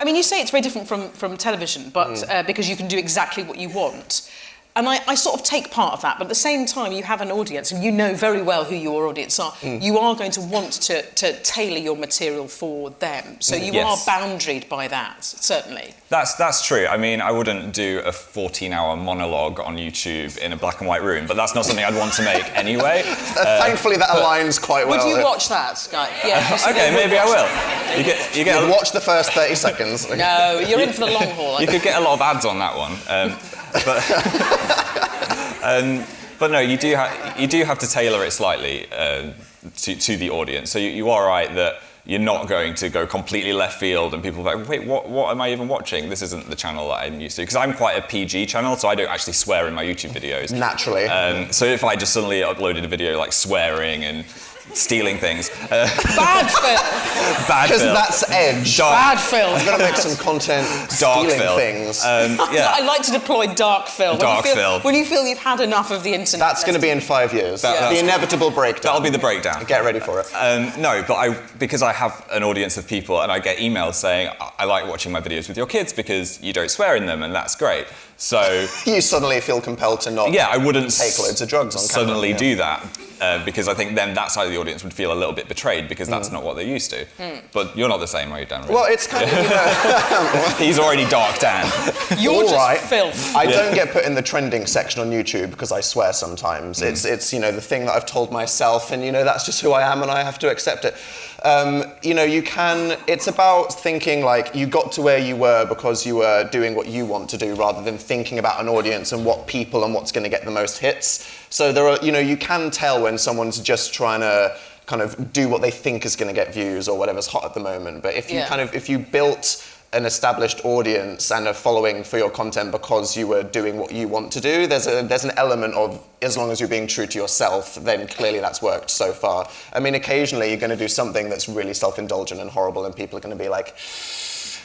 mean, you say it's very different from television, but because you can do exactly what you want. And I sort of take part of that, but at the same time, you have an audience, and you know very well who your audience are. You are going to want to tailor your material for them. So you are boundaried by that, certainly. That's true. I mean, I wouldn't do a 14-hour monologue on YouTube in a black and white room, but that's not something I'd want to make anyway. Thankfully, that aligns quite well. Would you watch that, Guy? Yeah. Okay, maybe I will. You get watch the first 30 seconds. No, you're in for the long haul. You could get a lot of ads on that one. But no, you do have to tailor it slightly to the audience. So you are right that you're not going to go completely left field and people are like, wait, what am I even watching? This isn't the channel that I'm used to. Because I'm quite a PG channel, so I don't actually swear in my YouTube videos. Naturally. So if I just suddenly uploaded a video like swearing and stealing things. Bad Phil! Because that's edge. Bad Phil. I've got to make some content stealing things. Yeah. I like to deploy dark Phil. Phil. When you feel you've had enough of the internet. That's going to be in 5 years. The inevitable breakdown. That'll be the breakdown. Get ready for it. No, but because I have an audience of people and I get emails saying, I like watching my videos with your kids because you don't swear in them, and that's great. So you suddenly feel compelled to not I wouldn't take loads of drugs on camera. Suddenly do that. Because I think then that side of the audience would feel a little bit betrayed because that's not what they're used to. But you're not the same, are you, Dan? Really? Well, it's kind of, He's already dark Dan. You're just filth. I don't get put in the trending section on YouTube because I swear sometimes. It's the thing that I've told myself, and that's just who I am, and I have to accept it. It's about thinking like you got to where you were because you were doing what you want to do rather than thinking about an audience and what people and what's going to get the most hits. So there are, you can tell when someone's just trying to kind of do what they think is going to get views or whatever's hot at the moment. But if you if you built an established audience and a following for your content because you were doing what you want to do, there's an element of, as long as you're being true to yourself, then clearly that's worked so far. I mean, occasionally you're going to do something that's really self-indulgent and horrible and people are going to be like,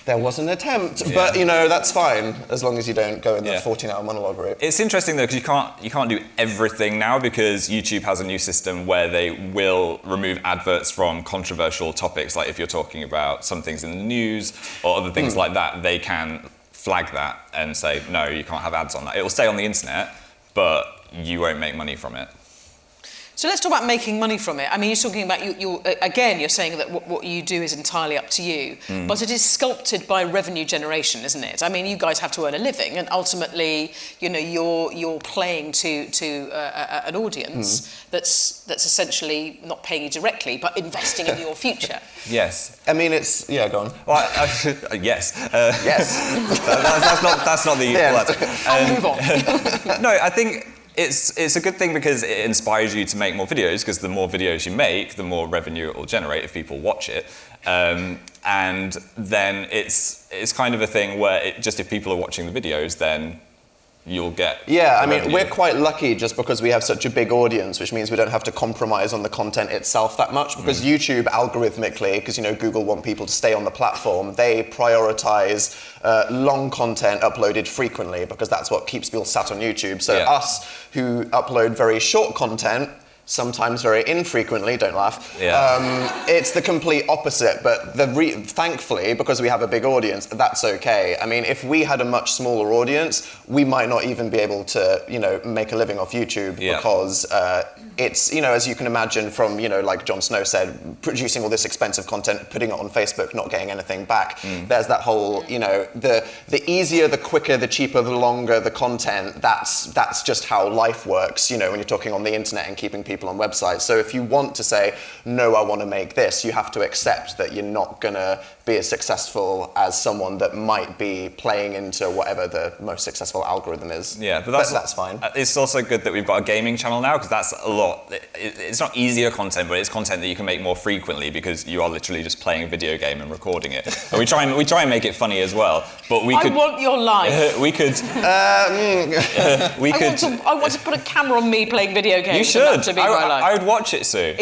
there was an attempt, but that's fine as long as you don't go in the 14-hour monologue route. It's interesting though, because you can't do everything now because YouTube has a new system where they will remove adverts from controversial topics. Like if you're talking about some things in the news or other things like that, they can flag that and say, no, you can't have ads on that. It will stay on the internet, but you won't make money from it. So let's talk about making money from it. I mean, you're talking about, you're saying that what you do is entirely up to you, but it is sculpted by revenue generation, isn't it? I mean, you guys have to earn a living, and ultimately, you're playing to an audience that's essentially not paying you directly, but investing in your future. Yes. I mean, it's go on. Well, yes. Yes. That's not the equal answer. I'll move on. No, I think it's a good thing because it inspires you to make more videos, because the more videos you make, the more revenue it will generate if people watch it. And then it's kind of a thing where if people are watching the videos, then you'll get I mean, we're quite lucky just because we have such a big audience, which means we don't have to compromise on the content itself that much, because YouTube algorithmically, because Google want people to stay on the platform, they prioritize long content uploaded frequently because that's what keeps people sat on YouTube. So us who upload very short content, sometimes very infrequently, don't laugh. It's the complete opposite, but thankfully, because we have a big audience, that's okay. I mean, if we had a much smaller audience, we might not even be able to, make a living off YouTube because it's, as you can imagine from, like Jon Snow said, producing all this expensive content, putting it on Facebook, not getting anything back. There's that whole, the easier, the quicker, the cheaper, the longer the content, that's just how life works, when you're talking on the internet and keeping people on websites. So if you want to say, no, I want to make this, you have to accept that you're not going to be as successful as someone that might be playing into whatever the most successful algorithm is. Yeah, but that's fine. It's also good that we've got a gaming channel now, because that's a lot. It's not easier content, but it's content that you can make more frequently because you are literally just playing a video game and recording it. And we try and make it funny as well. But I want your life. We could. I want to put a camera on me playing video games. You should. To be my life. I would watch it soon.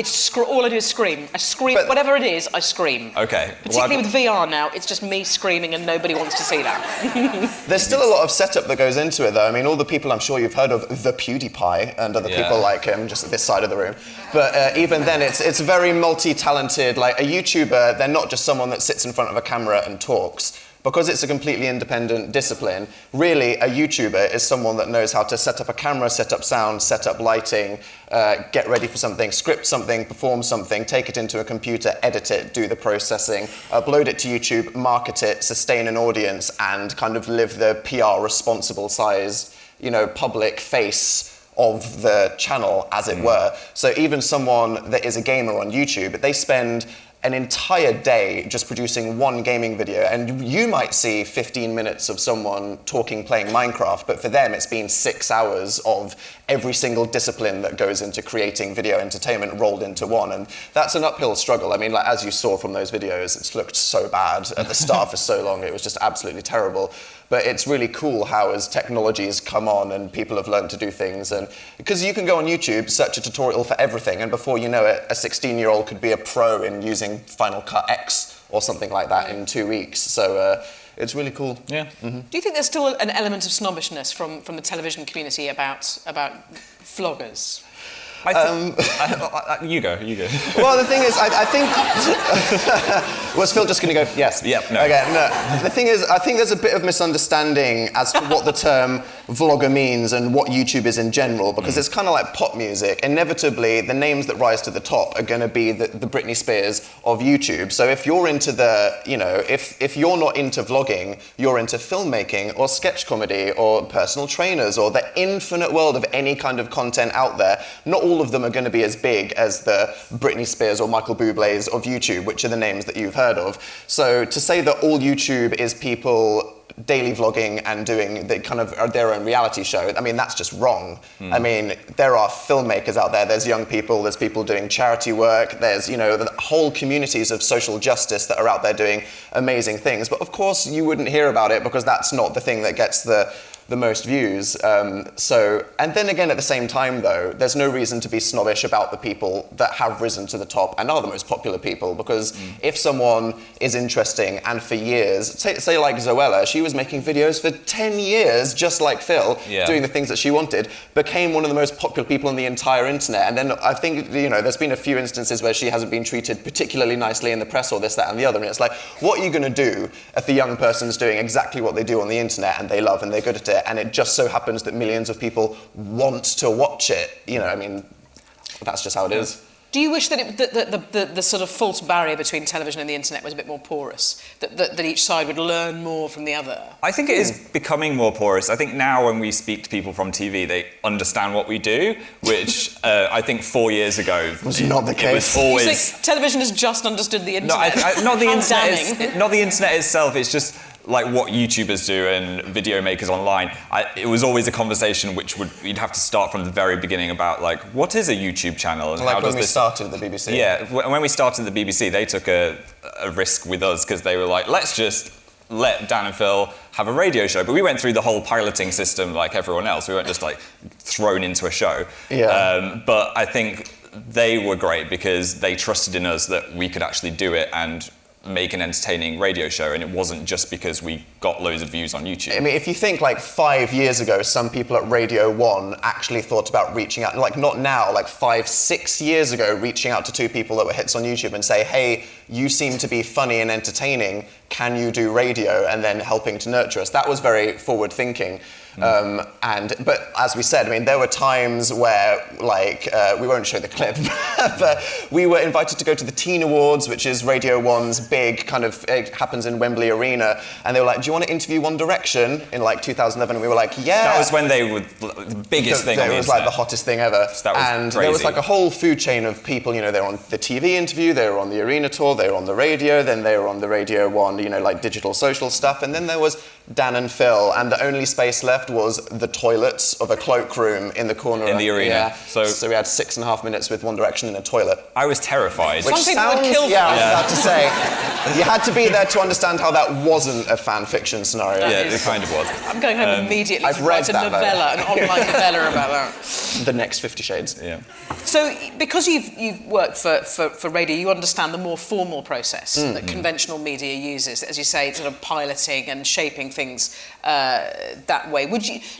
All I do is scream. I scream. Whatever it is, I scream. Okay. Particularly with VR now, it's just me screaming and nobody wants to see that. There's still a lot of setup that goes into it, though. I mean, all the people I'm sure you've heard of, the PewDiePie and other people like him, just at this side of the room. But even then, it's very multi-talented. Like a YouTuber, they're not just someone that sits in front of a camera and talks. because it's a completely independent discipline, really a YouTuber is someone that knows how to set up a camera, set up sound, set up lighting, get ready for something, script something, perform something, take it into a computer, edit it, do the processing, upload it to YouTube, market it, sustain an audience, and kind of live the PR responsible size, public face of the channel, as it were. So even someone that is a gamer on YouTube, they spend an entire day just producing one gaming video, and you might see 15 minutes of someone talking, playing Minecraft, but for them it's been 6 hours of every single discipline that goes into creating video entertainment rolled into one, and that's an uphill struggle. I mean, like, as you saw from those videos, it's looked so bad at the start for so long, it was just absolutely terrible. But it's really cool how, as technology has come on and people have learned to do things, and because you can go on YouTube, search a tutorial for everything, and before you know it, a 16-year-old could be a pro in using Final Cut X or something like that in 2 weeks. So it's really cool. Yeah. Do you think there's still an element of snobbishness from the television community about vloggers? You go. Well, the thing is, I think... Was Phil just going to go, yes? Yep, no. Okay, no. The thing is, I think there's a bit of misunderstanding as to what the term vlogger means and what YouTube is in general, because it's kind of like pop music. Inevitably, the names that rise to the top are going to be the Britney Spears of YouTube. So if you're into if you're not into vlogging, you're into filmmaking or sketch comedy or personal trainers or the infinite world of any kind of content out there, not all of them are going to be as big as the Britney Spears or Michael Bublé's of YouTube, which are the names that you've heard of. So to say that all YouTube is people daily vlogging and doing the kind of their own reality show, I mean, that's just wrong. I mean, there are filmmakers out there, there's young people, there's people doing charity work, there's, the whole communities of social justice that are out there doing amazing things. But of course, you wouldn't hear about it because that's not the thing that gets the most views. And then again, at the same time, though, there's no reason to be snobbish about the people that have risen to the top and are the most popular people, because if someone is interesting and for years, say like Zoella, she was making videos for 10 years, just like Phil, doing the things that she wanted, became one of the most popular people on the entire internet. And then I think, there's been a few instances where she hasn't been treated particularly nicely in the press or this, that, and the other. And it's like, what are you going to do if the young person's doing exactly what they do on the internet and they love and they're good at it, and it just so happens that millions of people want to watch it? I mean, that's just how it is. Do you wish that the sort of false barrier between television and the internet was a bit more porous? That each side would learn more from the other? I think it is becoming more porous. I think now when we speak to people from TV, they understand what we do, which I think 4 years ago was not the case. It was always... You think television has just understood the internet? No, not the How internet. damning. Not the internet itself. It's just like what YouTubers do and video makers online. It was always a conversation which you'd have to start from the very beginning about like, what is a YouTube channel? And like how when we started at the BBC. Yeah, when we started at the BBC, they took a risk with us because they were like, let's just let Dan and Phil have a radio show. But we went through the whole piloting system like everyone else. We weren't just like thrown into a show. Yeah. But I think they were great because they trusted in us that we could actually do it and make an entertaining radio show, and it wasn't just because we got loads of views on YouTube. I mean, if you think like 5 years ago, some people at Radio 1 actually thought about reaching out, like not now, like 5, 6 years ago, reaching out to two people that were hits on YouTube and say, hey, you seem to be funny and entertaining, can you do radio? And then helping to nurture us. That was very forward thinking. But as we said, I mean, there were times where, like, we won't show the clip, but we were invited to go to the Teen Awards, which is Radio 1's big kind of, it happens in Wembley Arena, and they were like, do you want to interview One Direction in like 2011? And we were like, yeah. That was when they were the biggest thing on the internet. It was like the hottest thing ever. So that was and crazy. There was like a whole food chain of people, they were on the TV interview, they were on the arena tour, they were on the radio, then they were on the Radio 1, like digital social stuff, and then there was Dan and Phil, and the only space left was the toilets of a cloakroom in the corner in the arena. Yeah. So we had 6.5 minutes with One Direction in a toilet. I was terrified. Some people would kill for yeah, I was about to say, you had to be there to understand how that wasn't a fan fiction scenario. Yeah, it kind of was. I'm going home immediately I've to write a read that, novella, an online novella about that. The next 50 Shades. Yeah. So, because you've worked for radio, you understand the more formal process that conventional media uses, as you say, sort of piloting and shaping things that way.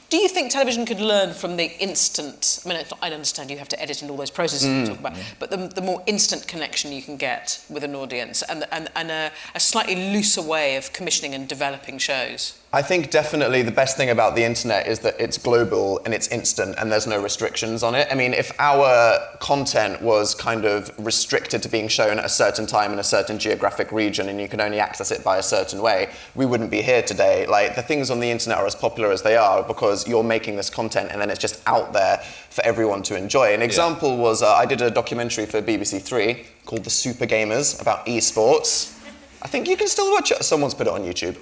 Do you think television could learn from the instant? I mean, I understand you have to edit and all those processes you talk about, but the more instant connection you can get with an audience, and a slightly looser way of commissioning and developing shows. I think definitely the best thing about the internet is that it's global and it's instant and there's no restrictions on it. I mean, if our content was kind of restricted to being shown at a certain time in a certain geographic region and you could only access it by a certain way, we wouldn't be here today. Like, the things on the internet are as popular as they are because you're making this content and then it's just out there for everyone to enjoy. An example was I did a documentary for BBC Three called The Super Gamers about esports. I think you can still watch it. Someone's put it on YouTube.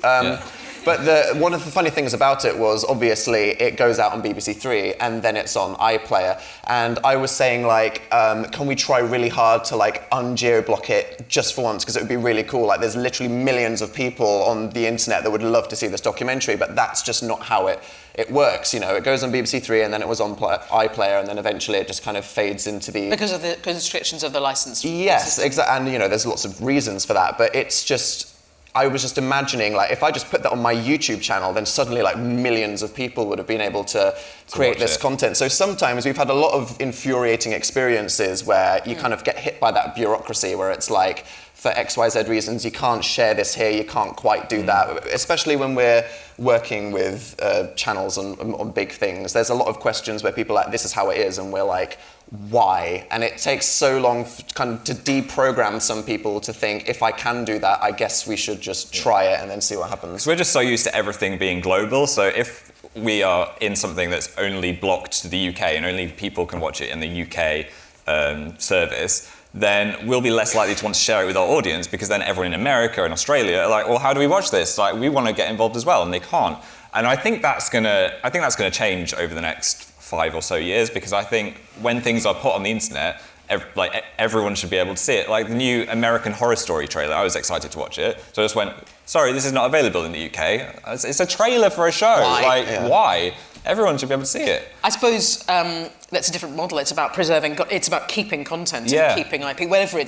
But one of the funny things about it was, obviously, it goes out on BBC Three and then it's on iPlayer. And I was saying, like, can we try really hard to, like, un-geo-block it just for once? Because it would be really cool. Like, there's literally millions of people on the internet that would love to see this documentary, but that's just not how it works. You know, it goes on BBC Three and then it was on iPlayer and then eventually it just kind of fades into the... Because of the constrictions of the license. Yes, exactly. And, you know, there's lots of reasons for that, but it's just... I was just imagining, like, if I just put that on my YouTube channel, then suddenly, like, millions of people would have been able to create this content. So sometimes we've had a lot of infuriating experiences where you kind of get hit by that bureaucracy where it's like, for XYZ reasons, you can't share this here, you can't quite do that. Especially when we're working with channels on big things. There's a lot of questions where people are like, this is how it is, and we're like, why? And it takes so long kind of to deprogram some people to think, if I can do that, I guess we should just try it and then see what happens. So we're just so used to everything being global, so if we are in something that's only blocked to the UK and only people can watch it in the UK service, then we'll be less likely to want to share it with our audience, because then everyone in America and Australia are like, well, how do we watch this? Like, we want to get involved as well, and they can't. And I think that's gonna change over the next 5 or so years, because I think when things are put on the internet, everyone should be able to see it. Like the new American Horror Story trailer, I was excited to watch it. So I just went, sorry, this is not available in the UK. It's a trailer for a show. Why? Why? Everyone should be able to see it. I suppose that's a different model. It's about preserving. It's about keeping content and keeping IP, whatever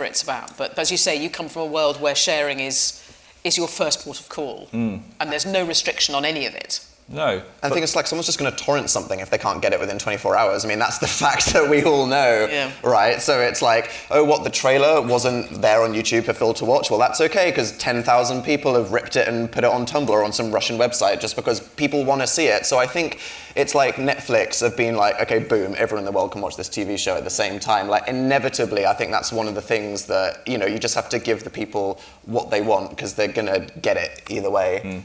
it's about. But as you say, you come from a world where sharing is your first port of call, and there's no restriction on any of it. No. I think it's like someone's just going to torrent something if they can't get it within 24 hours. I mean, that's the fact that we all know, right? So it's like, oh, what, the trailer wasn't there on YouTube for Phil to watch? Well, that's okay, because 10,000 people have ripped it and put it on Tumblr or on some Russian website just because people want to see it. So I think it's like Netflix have been like, okay, boom, everyone in the world can watch this TV show at the same time. Like, inevitably, I think that's one of the things that, you know, you just have to give the people what they want, because they're going to get it either way.